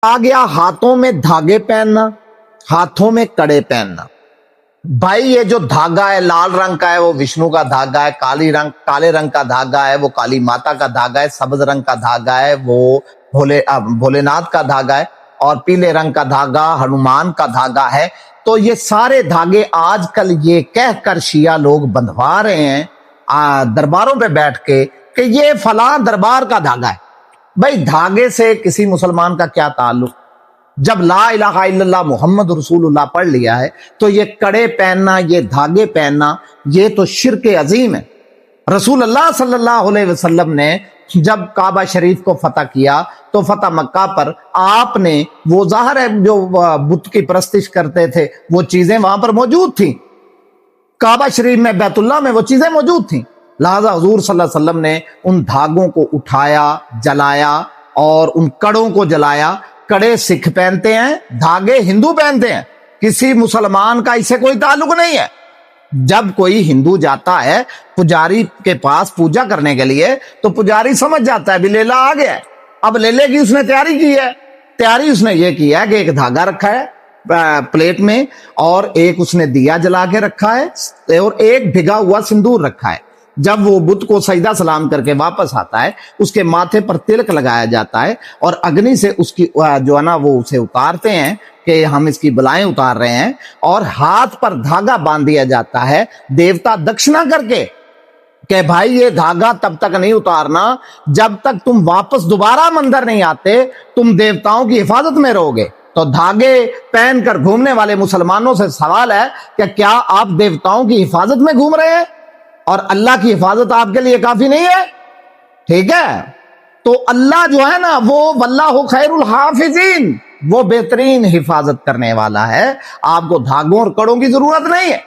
آ گیا ہاتھوں میں دھاگے پہننا، ہاتھوں میں کڑے پہننا۔ بھائی یہ جو دھاگا ہے لال رنگ کا ہے وہ وشنو کا دھاگا ہے، کالے رنگ کا دھاگا ہے وہ کالی ماتا کا دھاگا ہے، سبز رنگ کا دھاگا ہے وہ بھولے ناتھ کا دھاگا ہے، اور پیلے رنگ کا دھاگا ہنومان کا دھاگا ہے۔ تو یہ سارے دھاگے آج کل یہ کہہ کر شیعہ لوگ بندھوا رہے ہیں درباروں پہ بیٹھ کے کہ یہ فلاں دربار کا دھاگا ہے۔ بھائی دھاگے سے کسی مسلمان کا کیا تعلق؟ جب لا الہ الا اللہ محمد رسول اللہ پڑھ لیا ہے تو یہ کڑے پہننا، یہ دھاگے پہننا، یہ تو شرک عظیم ہے۔ رسول اللہ صلی اللہ علیہ وسلم نے جب کعبہ شریف کو فتح کیا تو فتح مکہ پر آپ نے وہ ظاہر ہے جو بت کی پرستش کرتے تھے وہ چیزیں وہاں پر موجود تھیں، کعبہ شریف میں بیت اللہ میں وہ چیزیں موجود تھیں، لہذا حضور صلی اللہ علیہ وسلم نے ان دھاگوں کو اٹھایا، جلایا اور ان کڑوں کو جلایا۔ کڑے سکھ پہنتے ہیں، دھاگے ہندو پہنتے ہیں، کسی مسلمان کا اس سے کوئی تعلق نہیں ہے۔ جب کوئی ہندو جاتا ہے پجاری کے پاس پوجا کرنے کے لیے تو پجاری سمجھ جاتا ہے بھی لیلا آ گیا ہے، اب لیلے کی اس نے تیاری کی ہے۔ تیاری اس نے یہ کی ہے کہ ایک دھاگا رکھا ہے پلیٹ میں، اور ایک اس نے دیا جلا کے رکھا ہے، اور ایک بھگا ہوا سندور رکھا ہے۔ جب وہ بت کو سجدہ سلام کر کے واپس آتا ہے اس کے ماتھے پر تلک لگایا جاتا ہے، اور اگنی سے اس کی جو ہے نا وہ اسے اتارتے ہیں کہ ہم اس کی بلائیں اتار رہے ہیں، اور ہاتھ پر دھاگا باندھ دیا جاتا ہے دیوتا دکشنا کر کے کہ بھائی یہ دھاگا تب تک نہیں اتارنا جب تک تم واپس دوبارہ مندر نہیں آتے، تم دیوتاؤں کی حفاظت میں رہو گے۔ تو دھاگے پہن کر گھومنے والے مسلمانوں سے سوال ہے کہ کیا آپ دیوتاؤں کی حفاظت میں گھوم رہے ہیں؟ اور اللہ کی حفاظت آپ کے لیے کافی نہیں ہے؟ ٹھیک ہے، تو اللہ جو ہے نا وہ واللہ خیر الحافظین، وہ بہترین حفاظت کرنے والا ہے، آپ کو دھاگوں اور کڑوں کی ضرورت نہیں ہے۔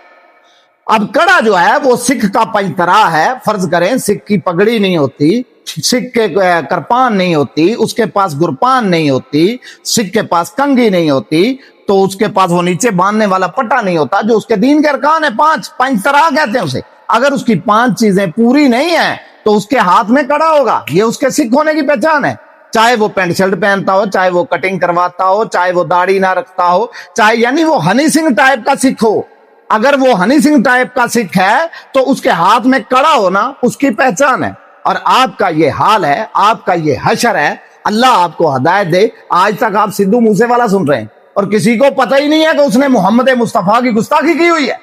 اب کڑا جو ہے وہ سکھ کا پنجترا ہے، فرض کریں سکھ کی پگڑی نہیں ہوتی، سکھ کے کرپان نہیں ہوتی، اس کے پاس گرپان نہیں ہوتی، سکھ کے پاس کنگھی نہیں ہوتی، تو اس کے پاس وہ نیچے باندھنے والا پٹا نہیں ہوتا جو اس کے دین کے ارکان ہے، 5 پنجترا کہتے ہیں اسے۔ اگر اس کی 5 چیزیں پوری نہیں ہیں تو اس کے ہاتھ میں کڑا ہوگا، یہ اس کے سکھ ہونے کی پہچان ہے۔ چاہے وہ پینٹ شرٹ پہنتا ہو، چاہے وہ کٹنگ کرواتا ہو، چاہے وہ داڑھی نہ رکھتا ہو، چاہے یعنی وہ ہنی سنگھ ٹائپ کا سکھ ہو، اگر وہ ہنی سنگھ ٹائپ کا سکھ ہے تو اس کے ہاتھ میں کڑا ہونا اس کی پہچان ہے۔ اور آپ کا یہ حال ہے، آپ کا یہ حشر ہے، اللہ آپ کو ہدایت دے۔ آج تک آپ سدھو موسے والا سن رہے ہیں اور کسی کو پتہ ہی نہیں ہے کہ اس نے محمد مصطفیٰ کی گستاخی کی ہوئی ہے۔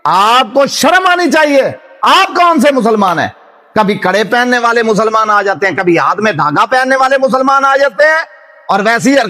آپ کو شرم آنی چاہیے۔ آپ کون سے مسلمان ہیں؟ کبھی کڑے پہننے والے مسلمان آ جاتے ہیں، کبھی ہاتھ میں دھاگا پہننے والے مسلمان آ جاتے ہیں، اور ویسی حرکت